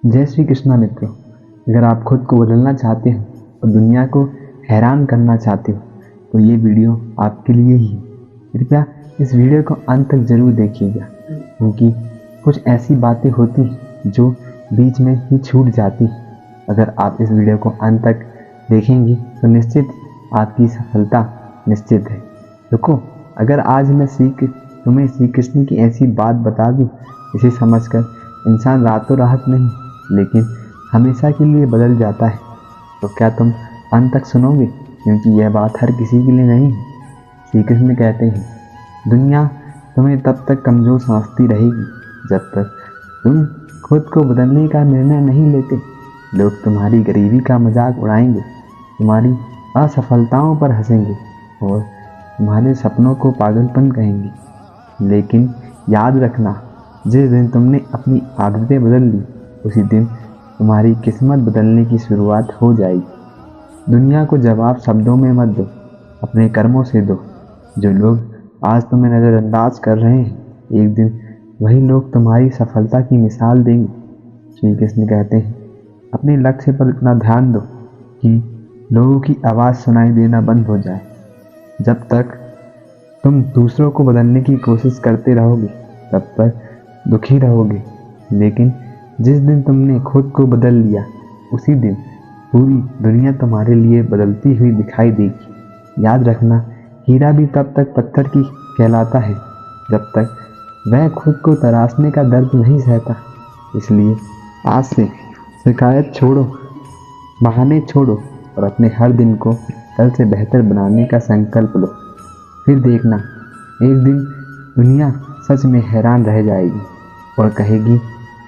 जय श्री कृष्णा मित्रों। अगर आप खुद को बदलना चाहते हो और दुनिया को हैरान करना चाहते हो तो ये वीडियो आपके लिए ही है। कृपया इस वीडियो को अंत तक जरूर देखिएगा, क्योंकि कुछ ऐसी बातें होती हैं जो बीच में ही छूट जाती हैं। अगर आप इस वीडियो को अंत तक देखेंगे तो निश्चित आपकी सफलता निश्चित है। रुको, अगर आज मैं तुम्हें श्री कृष्ण की ऐसी बात बता दूं, इसे समझकर इंसान रातों रात नहीं लेकिन हमेशा के लिए बदल जाता है, तो क्या तुम अंत तक सुनोगे? क्योंकि यह बात हर किसी के लिए नहीं है। श्री कृष्ण कहते हैं, दुनिया तुम्हें तब तक कमज़ोर समझती रहेगी जब तक तुम खुद को बदलने का निर्णय नहीं लेते। लोग तुम्हारी गरीबी का मजाक उड़ाएंगे, तुम्हारी असफलताओं पर हंसेंगे और तुम्हारे सपनों को पागलपन कहेंगे। लेकिन याद रखना, जिस दिन तुमने अपनी आदतें बदल ली उसी दिन तुम्हारी किस्मत बदलने की शुरुआत हो जाएगी। दुनिया को जवाब शब्दों में मत दो, अपने कर्मों से दो। जो लोग आज तुम्हें नज़रअंदाज कर रहे हैं, एक दिन वही लोग तुम्हारी सफलता की मिसाल देंगे। श्री कृष्ण कहते हैं, अपने लक्ष्य पर इतना ध्यान दो कि लोगों की आवाज़ सुनाई देना बंद हो जाए। जब तक तुम दूसरों को बदलने की कोशिश करते रहोगे तब तक दुखी रहोगे, लेकिन जिस दिन तुमने खुद को बदल लिया उसी दिन पूरी दुनिया तुम्हारे लिए बदलती हुई दिखाई देगी। याद रखना, हीरा भी तब तक पत्थर की कहलाता है जब तक वह खुद को तराशने का दर्द नहीं सहता। इसलिए आज से शिकायत छोड़ो, बहाने छोड़ो और अपने हर दिन को कल से बेहतर बनाने का संकल्प लो। फिर देखना, एक दिन दुनिया सच में हैरान रह जाएगी और कहेगी,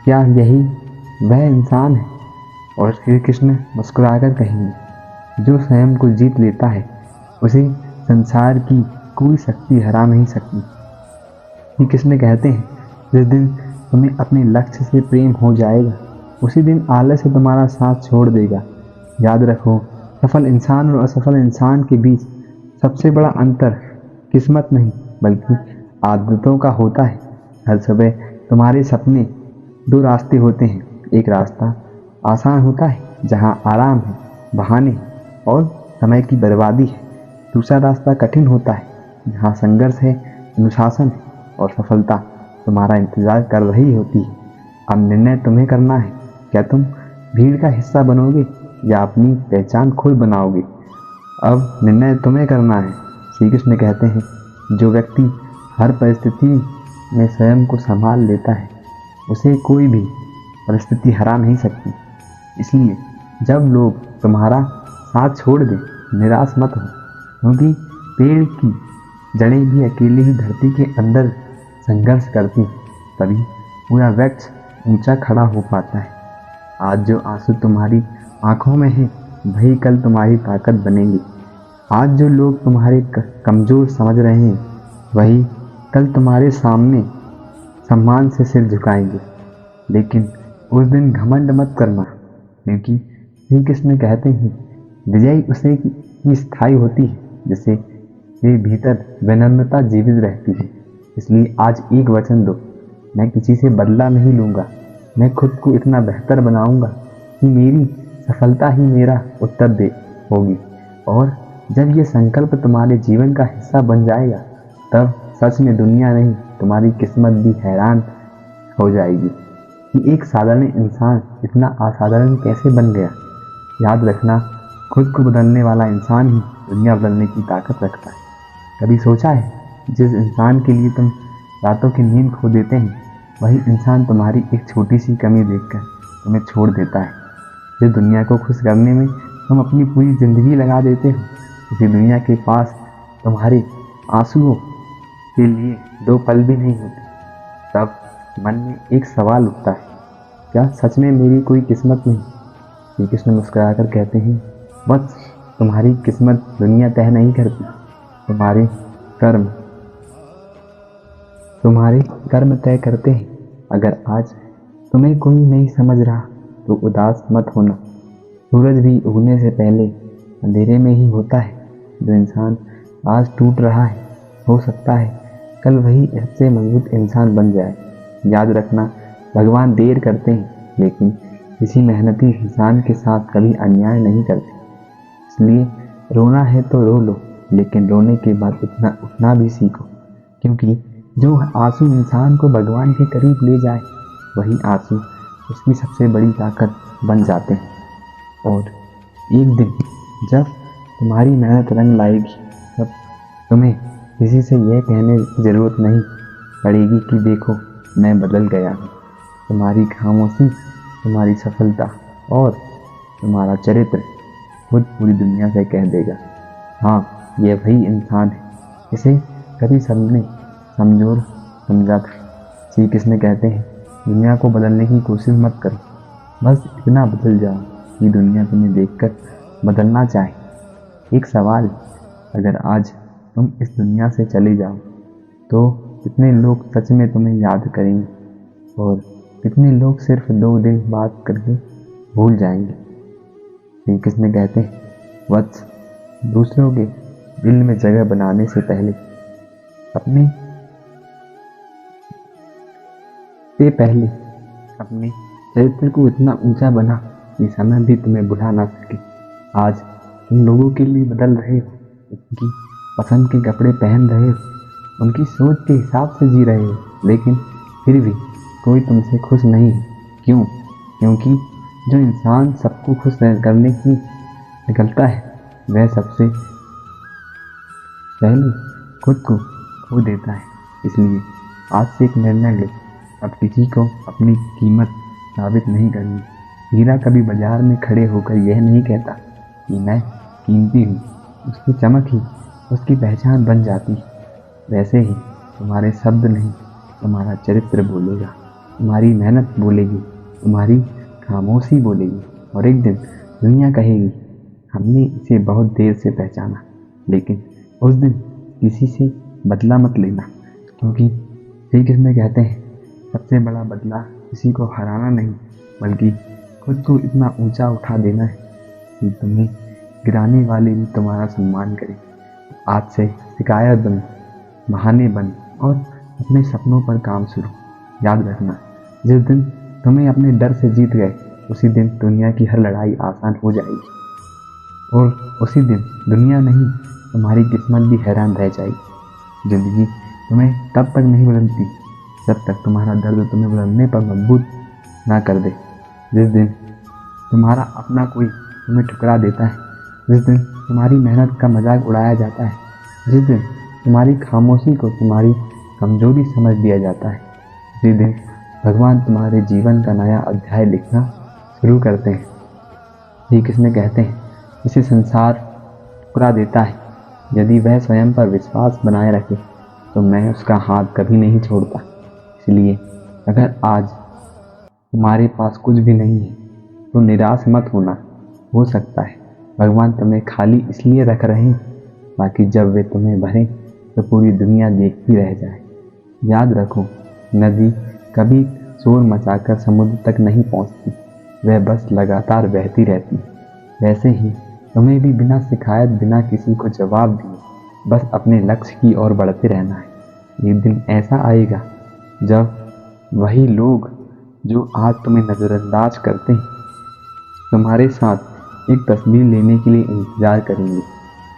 क्या यही वह इंसान है? और श्री कृष्ण मुस्कुराकर कहेंगे, जो स्वयं को जीत लेता है उसे संसार की कोई शक्ति हरा नहीं सकती। श्री कृष्ण कहते हैं, जिस दिन तुम्हें अपने लक्ष्य से प्रेम हो जाएगा उसी दिन आलस्य तुम्हारा साथ छोड़ देगा। याद रखो, सफल इंसान और असफल इंसान के बीच सबसे बड़ा अंतर किस्मत नहीं बल्कि आदतों का होता है। हर सुबह तुम्हारे सपने दो रास्ते होते हैं। एक रास्ता आसान होता है जहां आराम है, बहाने हैं और समय की बर्बादी है। दूसरा रास्ता कठिन होता है जहां संघर्ष है, अनुशासन है और सफलता तुम्हारा इंतजार कर रही होती है। अब निर्णय तुम्हें करना है, क्या तुम भीड़ का हिस्सा बनोगे या अपनी पहचान खुद बनाओगे? अब निर्णय तुम्हें करना है। श्री कृष्ण कहते हैं, जो व्यक्ति हर परिस्थिति में स्वयं को संभाल लेता है उसे कोई भी परिस्थिति हरा नहीं सकती। इसलिए जब लोग तुम्हारा साथ छोड़ दें, निराश मत हो, क्योंकि पेड़ की जड़ें भी अकेले ही धरती के अंदर संघर्ष करती हैं, तभी पूरा वृक्ष ऊंचा खड़ा हो पाता है। आज जो आंसू तुम्हारी आंखों में है वही कल तुम्हारी ताकत बनेंगे। आज जो लोग तुम्हारे कमज़ोर समझ रहे हैं वही कल तुम्हारे सामने सम्मान से सिर झुकाएंगे। लेकिन उस दिन घमंड मत करना, क्योंकि श्री कृष्ण कहते हैं, विजयी उसे की स्थायी होती है जिसे वे भीतर विनम्रता जीवित रहती है। इसलिए आज एक वचन दो, मैं किसी से बदला नहीं लूँगा। मैं खुद को इतना बेहतर बनाऊँगा कि मेरी सफलता ही मेरा उत्तर दे होगी। और जब ये संकल्प तुम्हारे जीवन का हिस्सा बन जाएगा तब सच में दुनिया नहीं, तुम्हारी किस्मत भी हैरान हो जाएगी कि एक साधारण इंसान इतना असाधारण कैसे बन गया। याद रखना, खुद को बदलने वाला इंसान ही दुनिया बदलने की ताकत रखता है। कभी सोचा है, जिस इंसान के लिए तुम रातों की नींद खो देते हैं वही इंसान तुम्हारी एक छोटी सी कमी देखकर तुम्हें छोड़ देता है। जिस दुनिया को खुश करने में तुम अपनी पूरी ज़िंदगी लगा देते हो उसी दुनिया के पास तुम्हारे आंसुओं के लिए दो पल भी नहीं होते। तब मन में एक सवाल उठता है, क्या सच में मेरी कोई किस्मत नहीं? श्री कृष्ण मुस्कुराकर कहते हैं, बस तुम्हारी किस्मत दुनिया तय नहीं करती, तुम्हारे कर्म तय करते हैं। अगर आज तुम्हें कोई नहीं समझ रहा तो उदास मत होना। सूरज भी उगने से पहले अंधेरे में ही होता है। जो इंसान आज टूट रहा है हो सकता है कल वही इससे मजबूत इंसान बन जाए। याद रखना, भगवान देर करते हैं लेकिन किसी मेहनती इंसान के साथ कभी अन्याय नहीं करते। इसलिए रोना है तो रो लो, लेकिन रोने के बाद उठना भी सीखो, क्योंकि जो आंसू इंसान को भगवान के करीब ले जाए, वही आंसू उसकी सबसे बड़ी ताकत बन जाते हैं। और एक दिन जब तुम्हारी मेहनत रंग लाएगी, तब तुम्हें किसी से यह कहने की ज़रूरत नहीं पड़ेगी कि देखो मैं बदल गया हूँ। तुम्हारी खामोशी, तुम्हारी सफलता और तुम्हारा चरित्र खुद पूरी दुनिया से कह देगा, हाँ ये वही इंसान है, इसे कभी सबने कमज़ोर समझा था। श्री कृष्ण कहते हैं, दुनिया को बदलने की कोशिश मत करो, बस इतना बदल जाओ कि दुनिया तुम्हें देखकर बदलना चाहे। एक सवाल, अगर आज तुम इस दुनिया से चले जाओ तो कितने लोग सच में तुम्हें याद करेंगे और कितने लोग सिर्फ 2 दिन बात करके भूल जाएंगे। श्री कृष्ण कहते हैं, वत्स, दूसरों के दिल में जगह बनाने से पहले अपने चरित्र को इतना ऊंचा बना कि समय भी तुम्हें भुला ना सके। आज तुम लोगों के लिए बदल रहे हो, उनकी पसंद के कपड़े पहन रहे हो, उनकी सोच के हिसाब से जी रहे हो, लेकिन फिर भी कोई तुमसे खुश नहीं है। क्यों? क्योंकि जो इंसान सबको खुश करने की निकलता है, वह सबसे पहले खुद को खो देता है। इसलिए आज से एक निर्णय लो, अब किसी को अपनी कीमत साबित नहीं करनी। हीरा कभी बाजार में खड़े होकर यह नहीं कहता कि मैं कीमती हूँ, उसकी चमक ही उसकी पहचान बन जाती है। वैसे ही तुम्हारे शब्द नहीं, तुम्हारा चरित्र बोलेगा, तुम्हारी मेहनत बोलेगी, तुम्हारी खामोशी बोलेगी, और एक दिन दुनिया कहेगी, हमने इसे बहुत देर से पहचाना। लेकिन उस दिन किसी से बदला मत लेना, क्योंकि श्री कृष्ण कहते हैं, सबसे बड़ा बदला किसी को हराना नहीं, बल्कि खुद को इतना ऊंचा उठा देना है कि तुम्हें गिराने वाले भी तुम्हारा सम्मान करें। आज से शिकायत बन, बहाने बन और अपने सपनों पर काम शुरू। याद रखना, जिस दिन तुम्हें अपने डर से जीत गए, उसी दिन दुनिया की हर लड़ाई आसान हो जाएगी, और उसी दिन दुनिया नहीं, तुम्हारी किस्मत भी हैरान रह जाएगी। जिंदगी तुम्हें तब तक नहीं बदलती जब तक तुम्हारा दर्द तुम्हें बदलने पर मजबूर ना कर दे। जिस दिन तुम्हारा अपना कोई तुम्हें ठुकरा देता है, जिस दिन तुम्हारी मेहनत का मजाक उड़ाया जाता है, जिस दिन तुम्हारी खामोशी को तुम्हारी कमजोरी समझ लिया जाता है, उसी दिन भगवान तुम्हारे जीवन का नया अध्याय लिखना शुरू करते हैं। श्री कृष्ण कहते हैं, इसे संसार ठुकरा देता है, यदि वह स्वयं पर विश्वास बनाए रखे तो मैं उसका हाथ कभी नहीं छोड़ता। इसलिए अगर आज तुम्हारे पास कुछ भी नहीं है तो निराश मत होना। हो सकता है भगवान तुम्हें खाली इसलिए रख रहे हैं ताकि जब वे तुम्हें भरें तो पूरी दुनिया देखती रह जाए। याद रखो, नदी कभी शोर मचाकर समुद्र तक नहीं पहुंचती, वह बस लगातार बहती रहती। वैसे ही तुम्हें भी बिना शिकायत, बिना किसी को जवाब दिए, बस अपने लक्ष्य की ओर बढ़ते रहना है। एक दिन ऐसा आएगा जब वही लोग जो आज तुम्हें नज़रअंदाज करते हैं, तुम्हारे साथ एक तस्वीर लेने के लिए इंतज़ार करेंगे।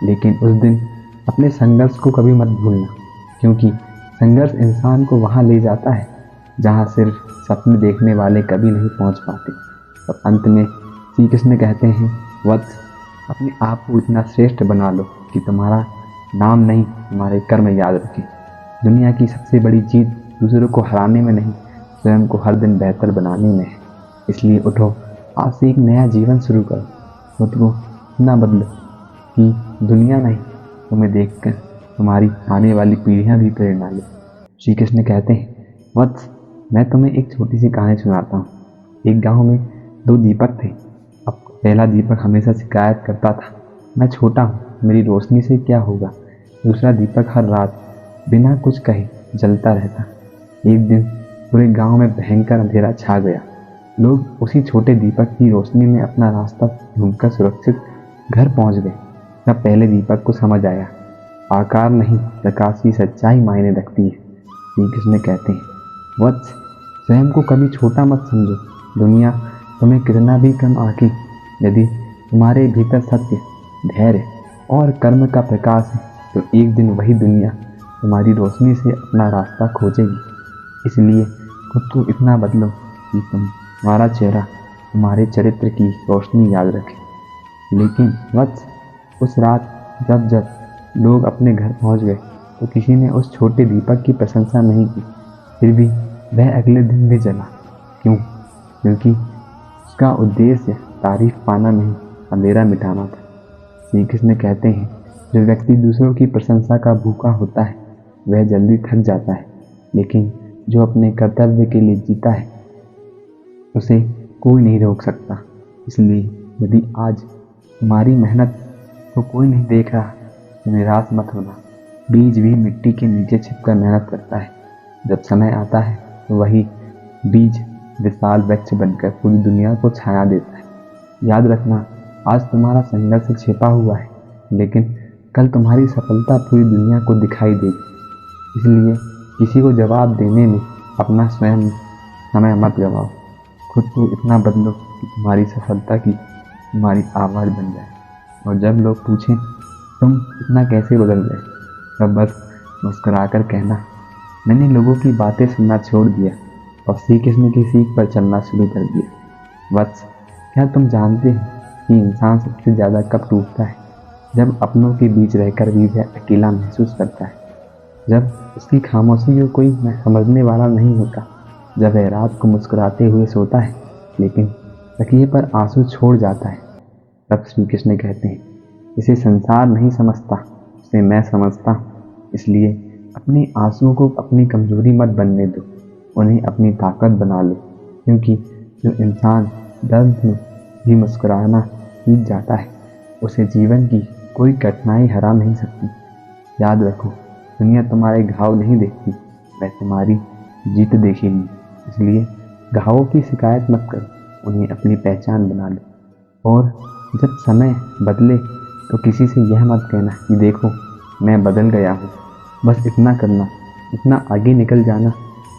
लेकिन उस दिन अपने संघर्ष को कभी मत भूलना, क्योंकि संघर्ष इंसान को वहाँ ले जाता है जहाँ सिर्फ सपने देखने वाले कभी नहीं पहुँच पाते। और अंत में श्री कृष्ण कहते हैं, वत्स, अपने आप को इतना श्रेष्ठ बना लो कि तुम्हारा नाम नहीं, तुम्हारे कर्म याद रखें। दुनिया की सबसे बड़ी जीत दूसरों को हराने में नहीं, स्वयं को हर दिन बेहतर बनाने में है। इसलिए उठो, आज से एक नया जीवन शुरू करो, खुद को इतना बदलो कि दुनिया नहीं, तुम्हें देखकर तुम्हारी आने वाली पीढ़ियां भी प्रेरणा ले। श्री कृष्ण कहते हैं, वत्स, मैं तुम्हें एक छोटी सी कहानी सुनाता हूँ। एक गांव में 2 दीपक थे। अब पहला दीपक हमेशा शिकायत करता था, मैं छोटा हूँ, मेरी रोशनी से क्या होगा। दूसरा दीपक हर रात बिना कुछ कहे जलता रहता। एक दिन पूरे गांव में भयंकर अंधेरा छा गया। लोग उसी छोटे दीपक की रोशनी में अपना रास्ता ढूंढकर सुरक्षित घर पहुंच गए। तब पहले दीपक को समझ आया, आकार नहीं, प्रकाश की सच्चाई मायने रखती है। श्री कृष्ण कहते हैं, वत्स, स्वयं को कभी छोटा मत समझो। दुनिया तुम्हें कितना भी कम आके, यदि तुम्हारे भीतर सत्य, धैर्य और कर्म का प्रकाश है तो एक दिन वही दुनिया तुम्हारी रोशनी से अपना रास्ता खोजेगी। इसलिए खुद को इतना बदलो कि तुम्हारा चेहरा तुम्हारे चरित्र की रोशनी याद रखे। लेकिन वत्स, उस रात जब लोग अपने घर पहुंच गए तो किसी ने उस छोटे दीपक की प्रशंसा नहीं की। फिर भी वह अगले दिन भी जला। क्यों? क्योंकि उसका उद्देश्य तारीफ पाना नहीं, अंधेरा मिटाना था। श्री कृष्ण कहते हैं, जो व्यक्ति दूसरों की प्रशंसा का भूखा होता है वह जल्दी थक जाता है, लेकिन जो अपने कर्तव्य के लिए जीता है उसे कोई नहीं रोक सकता। इसलिए यदि आज तुम्हारी मेहनत को कोई नहीं देख रहा तो निराश मत होना। बीज भी मिट्टी के नीचे छिपकर मेहनत करता है। जब समय आता है तो वही बीज विशाल वृक्ष बनकर पूरी दुनिया को छाया देता है। याद रखना, आज तुम्हारा संघर्ष छिपा हुआ है, लेकिन कल तुम्हारी सफलता पूरी दुनिया को दिखाई देगी। इसलिए किसी को जवाब देने में अपना स्वयं समय मत गवाओ। खुद को इतना बदलो कि तुम्हारी सफलता की तुम्हारी आवाज़ बन जाए। और जब लोग पूछें तुम इतना कैसे बदल गए, तब बस मुस्कुराकर कहना, मैंने लोगों की बातें सुनना छोड़ दिया और श्री कृष्ण की सीख पर चलना शुरू कर दिया। वत्स, क्या तुम जानते हैं कि इंसान सबसे ज़्यादा कब टूटता है? जब अपनों के बीच रहकर भी वह अकेला महसूस करता है, जब उसकी खामोशी को कोई समझने वाला नहीं होता, जब वह रात को मुस्कुराते हुए सोता है लेकिन तकिए पर आंसू छोड़ जाता है, तब श्री कृष्ण कहते हैं, इसे संसार नहीं समझता, उसे मैं समझता हूँ। इसलिए अपने आंसुओं को अपनी कमजोरी मत बनने दो, उन्हें अपनी ताकत बना लो। क्योंकि जो इंसान दर्द में भी मुस्कुराना सीख जाता है उसे जीवन की कोई कठिनाई हरा नहीं सकती। याद रखो, दुनिया तुम्हारे घाव नहीं देखती, वह तुम्हारी जीत देखेगी। इसलिए घावों की शिकायत मत करो, उन्हें अपनी पहचान बना लो। और जब समय बदले तो किसी से यह मत कहना कि देखो मैं बदल गया हूँ। बस इतना करना, इतना आगे निकल जाना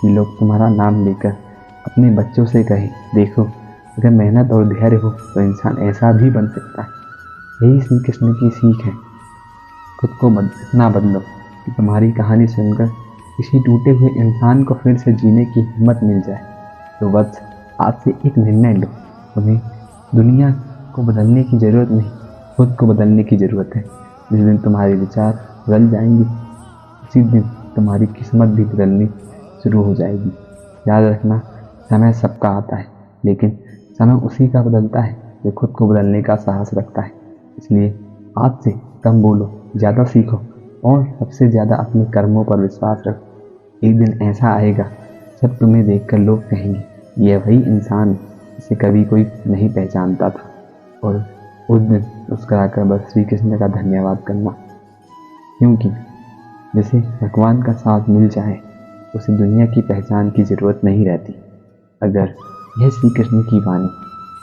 कि लोग तुम्हारा नाम लेकर अपने बच्चों से कहे, देखो अगर मेहनत और धैर्य हो तो इंसान ऐसा भी बन सकता है। यही श्री कृष्ण की सीख है। खुद को इतना बदलो कि तुम्हारी कहानी सुनकर किसी टूटे हुए इंसान को फिर से जीने की हिम्मत मिल जाए। तो बस आज से एक निर्णय लो, तुम्हें दुनिया को बदलने की ज़रूरत नहीं, खुद को बदलने की ज़रूरत है। जिस दिन तुम्हारे विचार बदल जाएंगे उसी दिन तुम्हारी किस्मत भी बदलनी शुरू हो जाएगी। याद रखना, समय सबका आता है, लेकिन समय उसी का बदलता है जो खुद को बदलने का साहस रखता है। इसलिए आज से कम बोलो, ज़्यादा सीखो और सबसे ज़्यादा अपने कर्मों पर विश्वास रखो। एक दिन ऐसा आएगा जब तुम्हें देखकर लोग कहेंगे, यह वही इंसान जिसे कभी कोई नहीं पहचानता था। और उस दिन मुस्कुराकर बस श्री कृष्ण का धन्यवाद करना, क्योंकि जिसे भगवान का साथ मिल जाए उसे दुनिया की पहचान की ज़रूरत नहीं रहती। अगर यह श्री कृष्ण की वाणी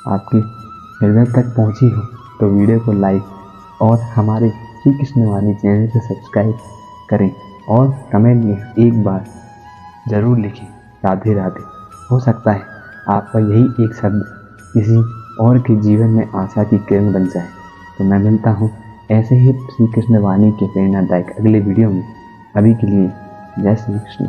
आपके हृदय तक पहुंची हो तो वीडियो को लाइक और हमारे श्री कृष्ण वाणी चैनल को सब्सक्राइब करें और कमेंट में एक बार ज़रूर लिखें, राधे राधे। हो सकता है आपका यही एक शब्द किसी और के जीवन में आशा की किरण बन जाए। तो मैं मिलता हूँ ऐसे ही श्री कृष्ण वाणी के प्रेरणादायक अगले वीडियो में। अभी के लिए जय श्री कृष्ण।